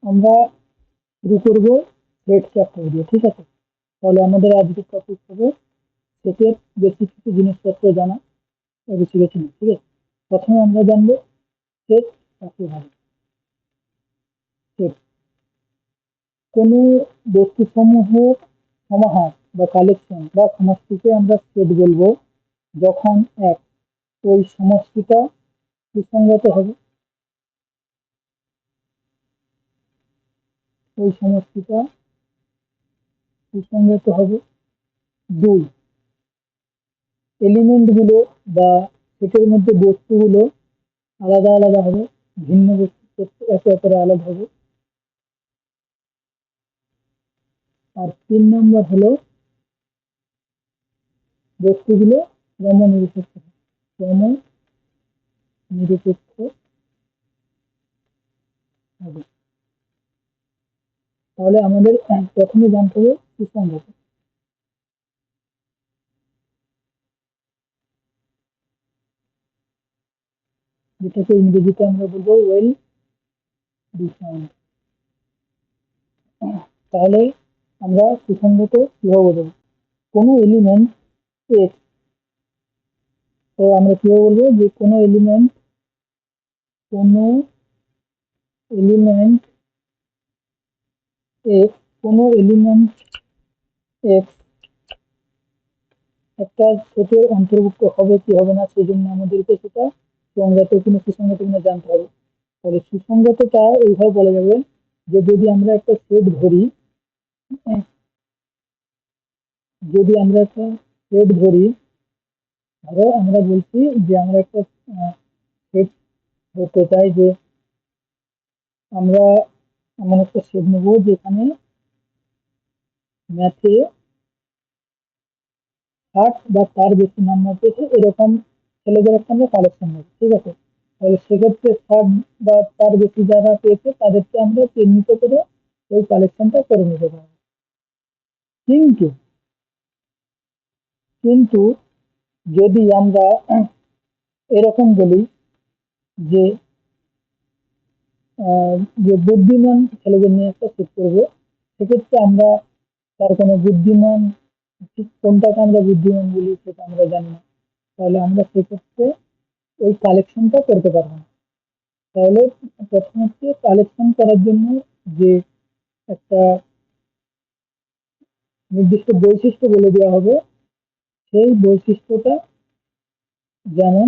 আমরা শুরু করবো সেট চ্যাপ্টার দিয়ে, ঠিক আছে? তাহলে আমাদের আজকের টপিক হবে সেটের বেসিক কিছু জিনিসপত্র জানা, বেশি বেশি না, ঠিক আছে? প্রথমে আমরা জানবো সেট কাকে বলে। সেট কোনো বস্তুসমূহের সমাহার বা কালেকশন বা সমষ্টিকে আমরা সেট বলবো যখন এক ওই সমষ্টিটা সুসংগত হবে, ওই সমষ্টিটা সুসংগত হবে। দুই, এলিমেন্ট গুলো বা সেটের মধ্যে বস্তুগুলো আলাদা আলাদা হবে, ভিন্ন বস্তু একে অপরে আলাদা হবে। আর 3 নম্বর হলো বস্তুগুলো ক্রম নিরপেক্ষ হবে, ক্রম নিরপেক্ষ হবে। তাহলে আমাদের প্রথমে জানতে হবে সুসংগত, যেটাকে ইংরেজিতে আমরা বলবো ওয়েল ডিফাইন্ড। তাহলে আমরা সুসংগত কিভাবে বলবো? কোনো এলিমেন্ট এক্স, তো আমরা কিভাবে বলবো যে কোনো এলিমেন্ট, কোনো এলিমেন্ট এক্স, কোনো এলিমেন্ট এক্স একটা সেটের অন্তর্ভুক্ত হবে কি হবে না, সেই জন্য আমাদেরকে সেটা সংগত কিনা সুসংগত কিনা জানতে হবে। তাহলে সুসংগতটা এইভাবে বলা যাবে যে যদি আমরা একটা সেট ধরি, হ্যাঁ, যদি আমরা একটা সেট ধরি, ধরো আমরা বলছি যে আমরা একটা সেট ধরতে চাই যে আমরা এমন একটা সেট নেবো যেখানে ম্যাথে 60 বা তার বেশি নাম্বার পেয়েছে এরকম ছেলেদের একটা আমরা কালেকশন নেব, ঠিক আছে? তাহলে সেক্ষেত্রে 60 বা তার বেশি যারা পেয়েছে তাদেরকে আমরা চিহ্নিত করে ওই কালেকশনটা করে নিতে পারবো। কিন্তু কিন্তু যদি আমরা এরকম বলি যে যে বুদ্ধিমান ছেলেদের নিয়ে একটা সেট করবো, সেক্ষেত্রে আমরা তার কোনো বুদ্ধিমান, ঠিক কোনটাকে আমরা বুদ্ধিমান বলি সেটা আমরা জানি না, তাহলে আমরা সেক্ষেত্রে ওই কালেকশনটা করতে পারবো না। তাহলে প্রথম হচ্ছে কালেকশন করার জন্য যে একটা নির্দিষ্ট বৈশিষ্ট্য বলে দেওয়া হবে, সেই বৈশিষ্ট্যটা যেমন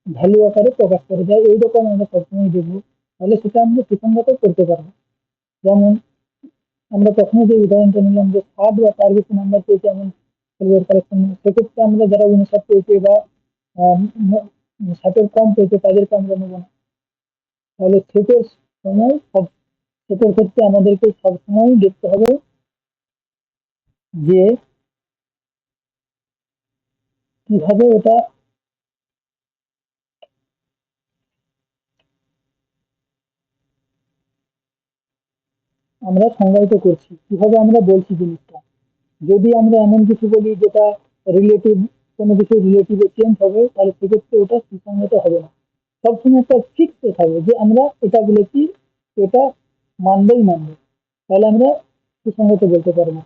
ভ্যালু আকারে প্রকাশ করা যায় এইরকম আমরা সবসময় দেখবো, তাহলে সেটা আমরা সুসংগত করতে পারবো। যেমন আমরা প্রথমে যে উদাহরণটা নিলাম যে 60 বা তার বেশি নাম্বার পেয়েছে এমন ছেলেদের কালেকশন, সেক্ষেত্রে আমরা যারা 59 পেয়েছে বা 60-এর কম পেয়েছে তাদেরকে আমরা নেবো না। তাহলে সেটের সময় সব, সেটের ক্ষেত্রে আমাদেরকে সবসময় দেখতে হবে যে কিভাবে ওটা আমরা সংজ্ঞায়িত করছি, কিভাবে আমরা বলছি জিনিসটা। যদি আমরা এমন কিছু বলি যেটা রিলেটিভ, কোনো কিছু রিলেটিভে চেঞ্জ হবে, তাহলে সেক্ষেত্রে ওটা সুসংগত হবে না। সবসময় একটা ফিক্স থাকবে যে আমরা এটা বলেছি, এটা মানবেই মানবে, তাহলে আমরা সুসংগত বলতে পারবো।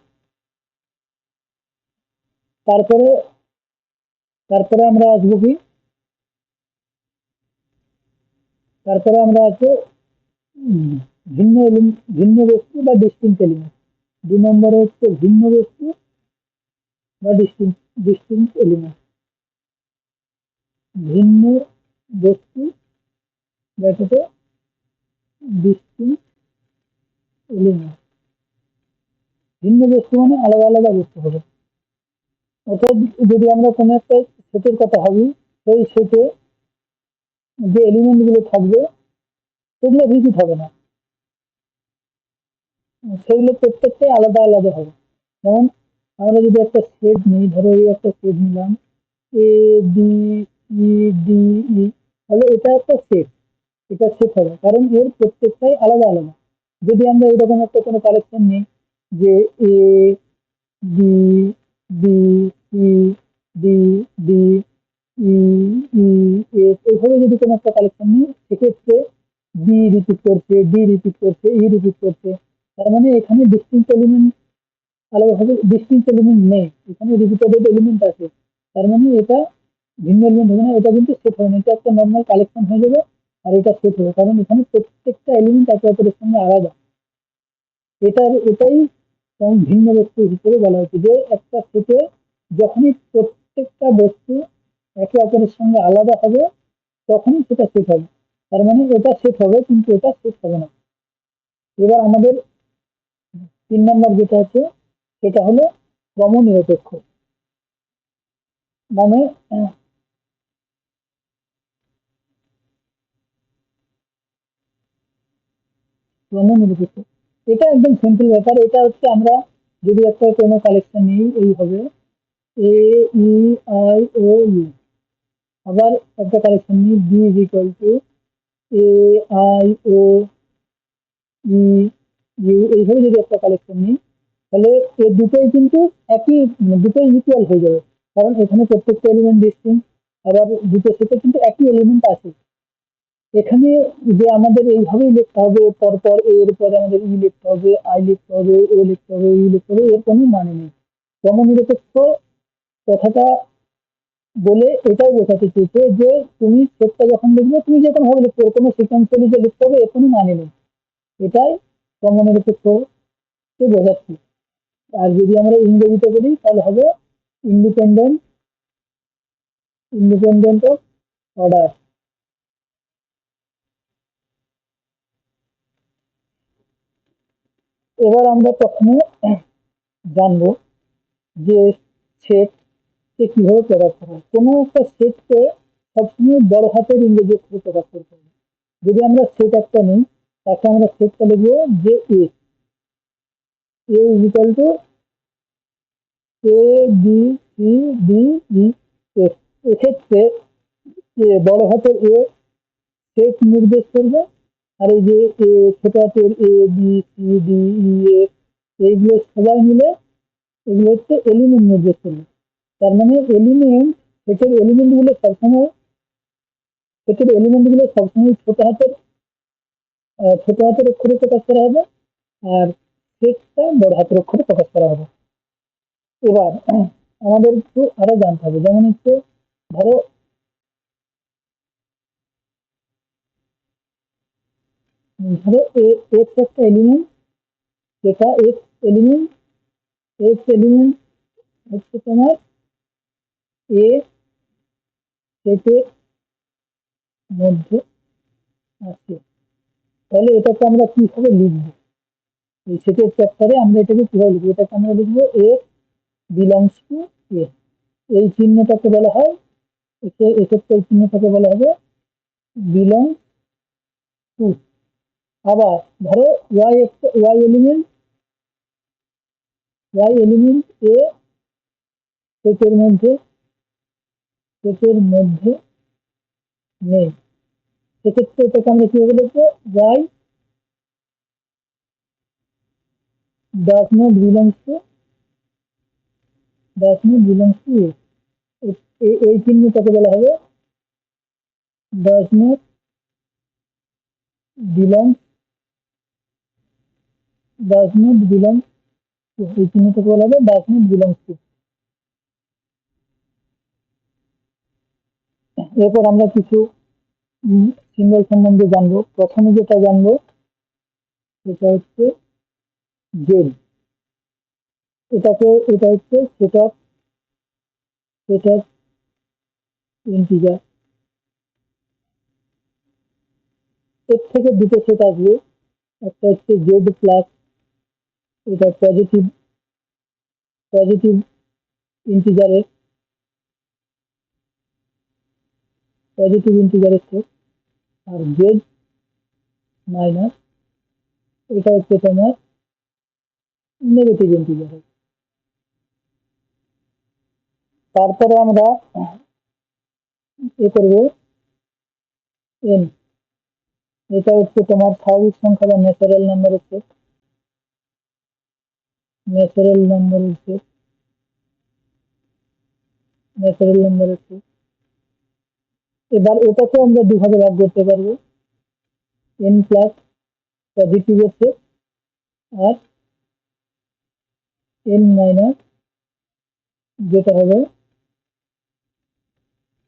তারপরে তারপরে আমরা আসবো কি, তারপরে আমরা আসবো উম, ভিন্ন বস্তু বা ডিস্টিংক্ট এলিমেন্ট। 2 নম্বরে হচ্ছে ভিন্ন বস্তু বা ডিস্টিংক্ট এলিমেন্ট। ভিন্ন বস্তু ব্র্যাকেটে ডিস্টিংক্ট এলিমেন্ট। ভিন্ন বস্তু মানে আলাদা আলাদা বস্তু হবে। অর্থাৎ যদি আমরা কোনো একটা সেটের কথা ভাবি, সেই সেটে যে এলিমেন্ট গুলো থাকবে সেগুলো রিপিট হবে না, সেগুলো প্রত্যেকটাই আলাদা আলাদা হবে। যেমন আমরা যদি একটা সেট নিই, ধরো এই একটা সেট নিলাম A B C D E, তাহলে এটা একটা সেট, এটা সেট হবে কারণ এর প্রত্যেকটাই আলাদা আলাদা। যদি আমরা এরকম একটা কোনো কালেকশন নিই যে A B B C D D E E F, এইভাবে যদি কোনো একটা কালেকশন নিই, সেক্ষেত্রে বি রিপিট করছে, ডি রিপিট করছে, ই রিপিট করছে। তার মানে এখানে ডিস্টিংক্ট এলিমেন্ট, আলাদাভাবে ডিস্টিংক্ট এলিমেন্ট নেই, এখানে রিপিটেড এলিমেন্ট আছে। তার মানে এটা ভিন্ন এলিমেন্ট হবে না, এটা কিন্তু সেট হবে না, এটা একটা নর্মাল কালেকশন হয়ে যাবে। আর এটা সেট হবে, কারণ এখানে প্রত্যেকটা এলিমেন্ট একে অপরের সঙ্গে আলাদা। এটাই ভিন্ন বস্তু হিসেবে বলা হচ্ছে, যে একটা সেটে যখনই প্রত্যেকটা বস্তু একে অপরের সঙ্গে আলাদা হবে তখনই সেটা সেট হবে। তার মানে এটা সেট হবে, কিন্তু এটা সেট হবে না। এবার আমাদের 3 নম্বর যেটা আছে সেটা হলো ক্রমনিরপেক্ষ। মানে ক্রমনিরপেক্ষ, এটা একদম সিম্পল ব্যাপার। এটা হচ্ছে আমরা যদি একটা কোনো কালেকশন নিই, এই হবে এ ই আই ও ইউ। আবার একটা কালেকশন নিই, B is equal to A I O E U. এইভাবে যদি একটা কালেকশন নিই, তাহলে এই দুটোই কিন্তু একই, দুটোই ইকুয়াল হয়ে যাবে, কারণ এখানে প্রত্যেকটা এলিমেন্ট ডিস্টিংক্ট। আবার দুটো সেটে কিন্তু একই এলিমেন্ট আছে। এখানে যে আমাদের এইভাবেই লিখতে হবে, পরপর এর পরে আমাদের ই লিখতে হবে, আই লিখতে হবে, ও লিখতে হবে, ই লিখতে হবে, এর কোনো মানে নেই। ক্রমনিরপেক্ষ কথাটা বলে এটাই বোঝাতে চেয়েছে যে তুমি সেটটা যখন লিখবে তুমি যে কোনো ভাবে লিখতে হবে, কোনো সিকোয়েন্সিয়ালি যে লিখতে হবে এর কোনো মানে নেই। এটাই ক্রমনিরপেক্ষ কে বোঝাচ্ছি। আর যদি আমরা ইংরেজিতে বলি তাহলে হবে ইন্ডিপেন্ডেন্ট, ইন্ডিপেন্ডেন্ট অফ অর্ডার। এবার আমরা প্রথমে জানবো যে সেট কে কিভাবে প্রকাশ করা হয়। কোনো একটা সেটকে সবসময় বড় হাতের ইংরেজি অক্ষরে প্রকাশ করতে হবে। যদি আমরা সেট একটা নিই, তাকে আমরা সেটটা লিখবো যে A is equal to A B C D E F. এক্ষেত্রে বড় হাতের এ সেট নির্দেশ করবে, আর এই যে ছোট হাতের a B C D E f, এইগুলো সবাই মিলে এগুলো হচ্ছে এলিমেন্ট নির্দেশ করবে। তার মানে এলিমেন্ট, সেটের এলিমেন্ট গুলো সবসময়, সেটের এলিমেন্ট গুলো সবসময় ছোট হাতের অক্ষরে প্রকাশ করা হবে, আর সেটটা বড় হাতের অক্ষরে প্রকাশ করা হবে। এবার আমাদের একটু আরো জানতে হবে, যেমন হচ্ছে ধরো ধরো এক্স একটা এলিমেন্ট, যেটা এলিমেন্ট, এলিমেন্ট হচ্ছে তোমার এ সেটের মধ্যে আছে। তাহলে এটাকে আমরা কিভাবে লিখবো, এই সেটের চ্যাপ্টারে আমরা এটাকে কিভাবে লিখবো, এটাকে আমরা লিখবো এ বিলংস টু এ। এই চিহ্নটাকে বলা হয়, এক্ষেত্রে এই চিহ্নটাকে বলা হবে বিলং টু। আবার ধরো ওয়াই এলিমেন্ট, ওয়াই এলিমেন্ট এ সেটের মধ্যে, সেটের মধ্যে নেই। সেক্ষেত্রে এটাকে আমরা কিভাবে লিখবো, y does not belongs to, does not belongs to A. এই চিহ্নটাকে বলা হবে does not belong, does not belong to, এই চিহ্নটাকে বলা হবে ডাজ নট বিলংস টু। এরপর আমরা কিছু সিম্বল সম্বন্ধে জানবো। প্রথমে যেটা জানবো সেটা হচ্ছে জেড। এটা হচ্ছে সেট অফ ইন্টিজার। এর থেকে দুটো সেট আসবে, একটা হচ্ছে জেড প্লাস, এটা পজিটিভ, পজিটিভ ইন্টিজারের, পজিটিভ ইন্টিজারের সেট। আর জেড মাইনাস, এটা হচ্ছে তোমার নেগেটিভ ইন্টিজারের। তারপরে আমরা এ করবো এন, এটা হচ্ছে তোমার স্বাভাবিক সংখ্যা বা ন্যাচারাল নাম্বারের সেট, ন্যাচারাল নাম্বারের সেট, ন্যাচারাল নাম্বারের সেট। এবার এটাকে আমরা দুভাগে ভাগ করতে পারবো। n প্লাস পজিটিভের সেট আর n মাইনাস যেটা হবে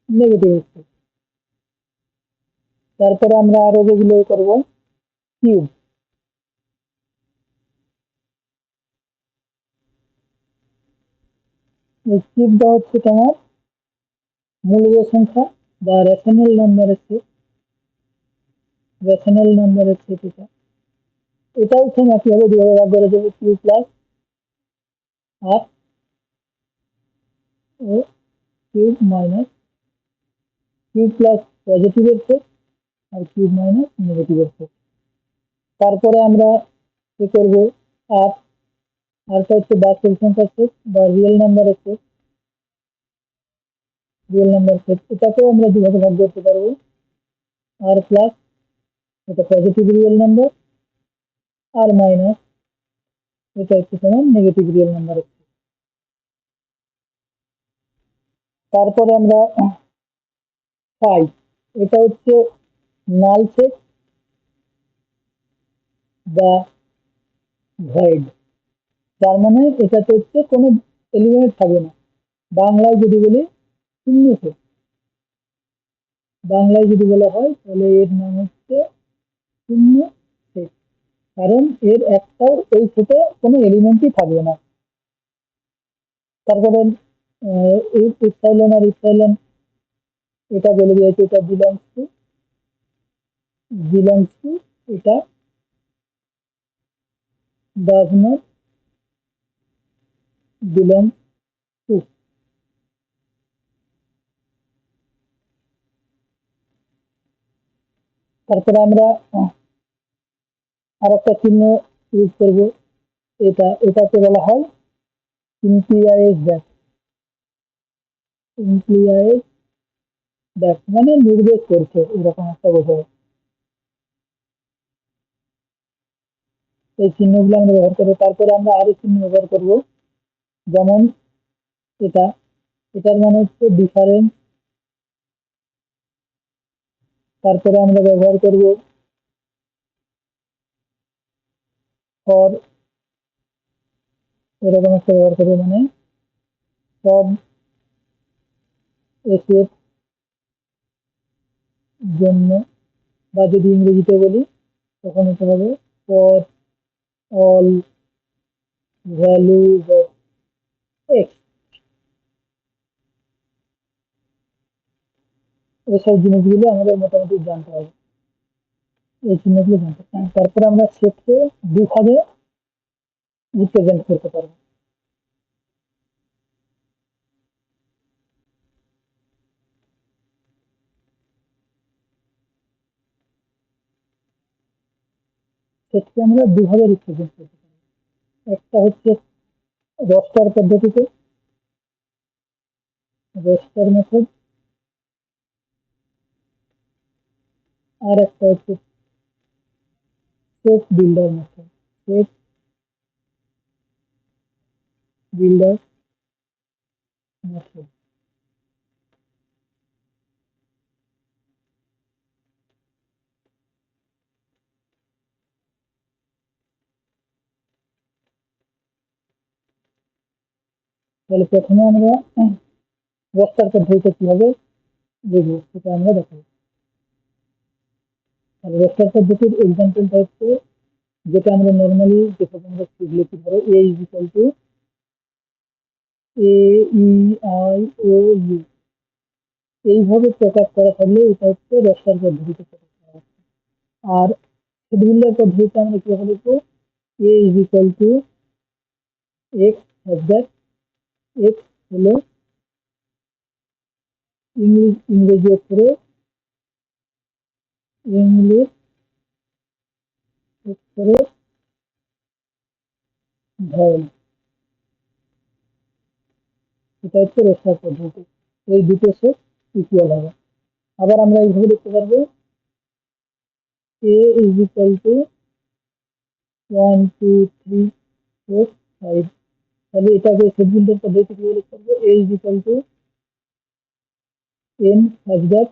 নেগেটিভের সেট। তারপরে আমরা আরো যেগুলো করব কিউব, এই কিউবটা হচ্ছে তোমার মূলদ সংখ্যা বা রেশনাল নাম্বারের সেট, রেশনাল নাম্বারের সেট এটা, এটাও সেম একইভাবে দুভাবে ভাগ করে দেবো, কিউ প্লাস আর ও কিউব মাইনাস কিউব প্লাস পজিটিভের সেট আর কিউব মাইনাস নেগেটিভের সেট। তারপরে আমরা কি করব, আর আরটা হচ্ছে বাস্তব সংখ্যার সেট বা রিয়েল নাম্বারের সেট, রিয়েল নাম্বার সেট এটাকেও আমরা দুভাবে ভাগ করতে পারবো, আর প্লাস এটা পজিটিভ রিয়েল নাম্বার আর মাইনাস এটা হচ্ছে তোমার নেগেটিভ রিয়েল নাম্বারের সেট। তারপরে আমরা 5, এটা হচ্ছে নাল সেট বা ভয়েড, তার মানে এটাতে হচ্ছে কোনো এলিমেন্ট থাকবে না। বাংলায় যদি বলি শূন্য সেট, বাংলায় যদি বলা হয় তাহলে এর নাম হচ্ছে শূন্য সেট, কারণ এর একটাও এই সেটে কোনো এলিমেন্টই থাকবে না। তারপরে এই ইপসাইলন আর ইপসাইলন এটা বলে দিয়েছে এটা বিলংস টু এটা ডাজ নট বিলং টু। তারপরে আমরা আর একটা চিহ্ন ইউজ করব, এটাকে বলা হয় ইমপ্লিয়াইজ ব্যাক, ইমপ্লিয়াইজ ব্যাক মানে নির্দেশ করছে এরকম একটা বোঝায়। এই চিহ্নগুলো আমরা ব্যবহার করবো। তারপরে আমরা আরো চিহ্ন ব্যবহার করব, যেমন এটা, এটার মানে হচ্ছে ডিফারেন্স। তারপরে আমরা ব্যবহার করব ফর, এরকম একটা ব্যবহার করবো মানে সব এসের জন্য, বা যদি ইংরেজিতে বলি তখন এটা হবে for all values of x. এইসব জিনিসগুলো আমাদের মোটামুটি জানতে হবে, এই চিহ্নগুলো জানতে হবে। তারপরে আমরা সেটকে দুভাবে রিপ্রেজেন্ট করতে পারবো। সেটকে আমরা দুভাবে রিপ্রেজেন্ট করতে পারবো, একটা হচ্ছে রস্টার পদ্ধতিতে, রস্টার মেথড, আর একটা হচ্ছে set builder method, set builder method. তাহলে প্রথমে আমরা রস্টার পদ্ধতিতে কিভাবে দেখবো সেটা আমরা দেখাবো। তাহলে রস্টার পদ্ধতির এক্সাম্পলটা হচ্ছে যেটা আমরা নর্মালি যেসব আমরা লিখি, ধরো A is equal to A E I O U, এইভাবে প্রকাশ করা থাকলে এটা হচ্ছে রস্টার পদ্ধতিতে প্রকাশ করা হচ্ছে। আর শিডিউলার পদ্ধতিতে আমরা কিভাবে লিখবো, A is equal to x subject, x হলো ইংরেজি অক্ষরে, ইংলিশ অক্ষরে ভয়েল, এটা হচ্ছে রস্টার পদ্ধতি। এই দুটো সেট ইকুয়াল হবে। আবার আমরা এইভাবে লিখতে পারবো এ ইজ ইকুয়াল টু 1 2 3 4 5, তাহলে এটাকে সেট বিল্ডার পদ্ধতি কিভাবে লিখতে পারবো, A is equal to n such that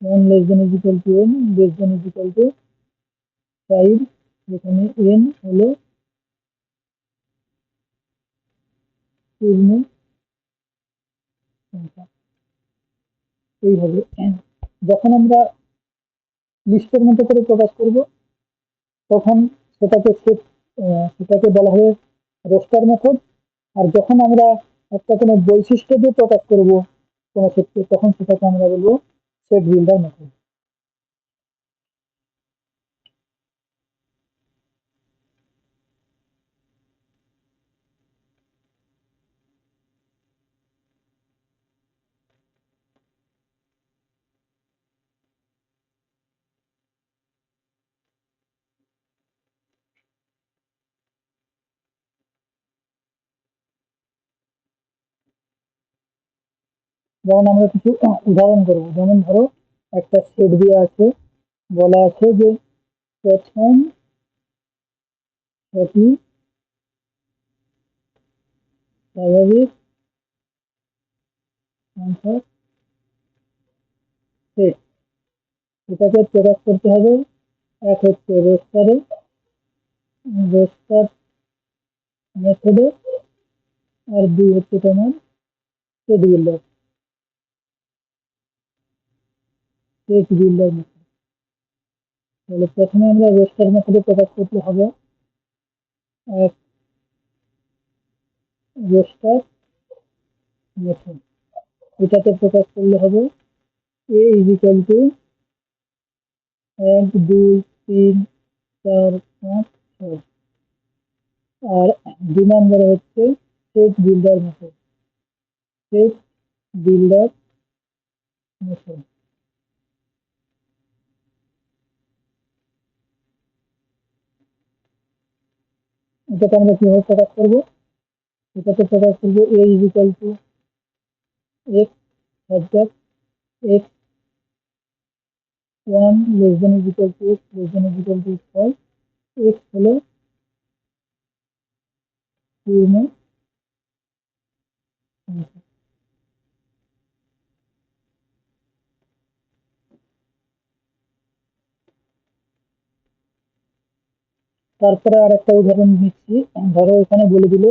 1 less than is equal to n less than is equal to side, যেখানে n হলো পূর্ণ সংখ্যা, এইভাবে n। যখন আমরা লিস্টের মতো করে প্রকাশ করব তখন সেটাকে সেটাকে বলা হবে রোস্টার মেথড। আর যখন আমরা একটা কোনো বৈশিষ্ট্য দিয়ে প্রকাশ করব কোনো ক্ষেত্রে, তখন সেটাকে আমরা বলবো সেট বিল্ডার মেথড। যেমন আমরা কিছু উদাহরণ করব, যেমন ধরো একটা সেট দেওয়া আছে, বলা আছে যে প্রথম এটি স্বাভাবিক সংখ্যা সেট, এটাকে প্রকাশ করতে হবে এক হচ্ছে রোস্টারে, রোস্টার মেথডে, আর দুই হচ্ছে তোমার set builder, set builder method. তাহলে প্রথমে আমরা রোস্টার মেথডে প্রকাশ করতে হবে এক রোস্টার মেথড, এটাতে প্রকাশ করলে হবে a ইজ ইকুয়াল টু 1 2 3 4 5 6। আর 2 নম্বরে হচ্ছে set builder method, set builder method. এটাকে আমরা কিভাবে প্রকাশ করবো, এটাকে প্রকাশ করবো a is equal to x subject x 1 less than is equal to x less than is equal two 5, x হলো পূর্ণ সংখ্যা। তারপরে আর একটা উদাহরণ নিচ্ছি, ধরো এখানে বলে দিল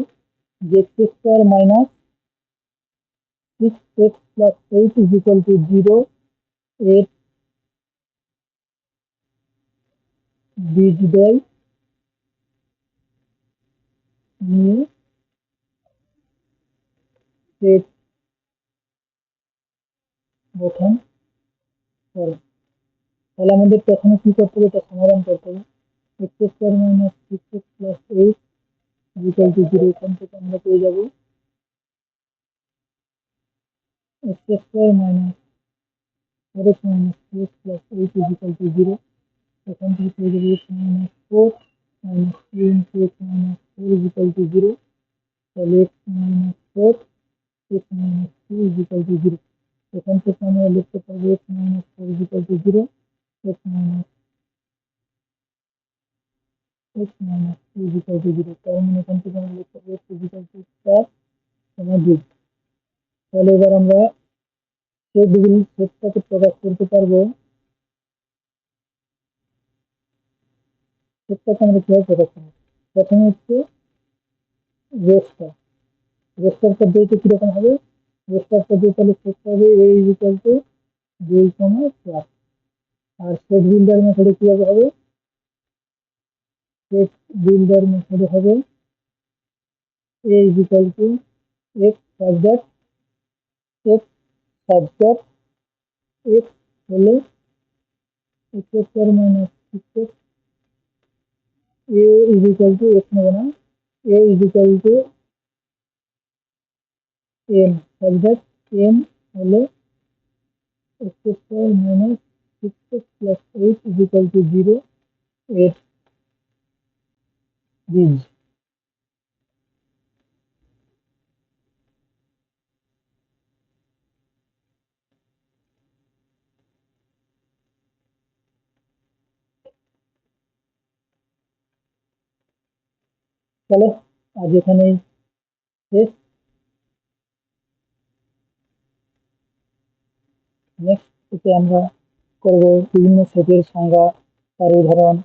যে x square minus 6x plus 8 is equal to 0 এর বীজদ্বয় নিয়ে সেট গঠন করে। তাহলে আমাদের প্রথমে কি করতে হবে, এটা সমাধান করতে হবে। x square minus 6x plus 8 is equal to 0, এখান থেকে আমরা পেয়ে যাবো x square minus 4x minus 2x plus 8 is equal to 0, এখান থেকে পেয়ে যাবো x minus 4 minus 3 into x minus 4 is equal to 0। তাহলে x minus 4 x minus 2 is equal to 0, এখান থেকে আমরা লিখতে পারবো x minus 4 is equal to 0, x minus x minus 2 is equal to 0। তার মানে এখান থেকে আমরা লিখতে পারবো x ইজ ইকুয়াল টু 4 সমান 2। তাহলে এবার আমরা সেটটাকে প্রকাশ করতে পারবো, সেটটাকে আমরা কিভাবে প্রকাশ করবো। প্রথমে হচ্ছে রোস্টার, রোস্টার পদ্ধতিতে কিরকম হবে, রোস্টার পদ্ধতি তাহলে সেটটা হবে a ইজ ইকুয়াল টু 2 4। আর সেট বিল্ডার মেথডে কিভাবে হবে, সেট বিল্ডার মেথডে হবে a is equal to x subject x subject x হলো x square minus 6x, a is equal to x নেবো না, a is equal to m subject m হলো x square minus 6x plus 8 is equal to 0 এর বীজ। চলো আজ এখানেই শেষ, নেক্সট থেকে আমরা করবো বিভিন্ন সেটের সংজ্ঞা, তার উদাহরণ,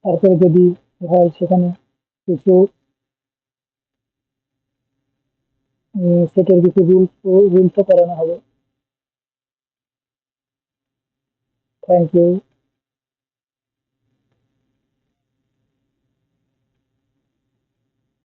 তারপরে যদি হয় সেখানে কিছু সেটের কিছু রুলসও করানো হবে। Thank you.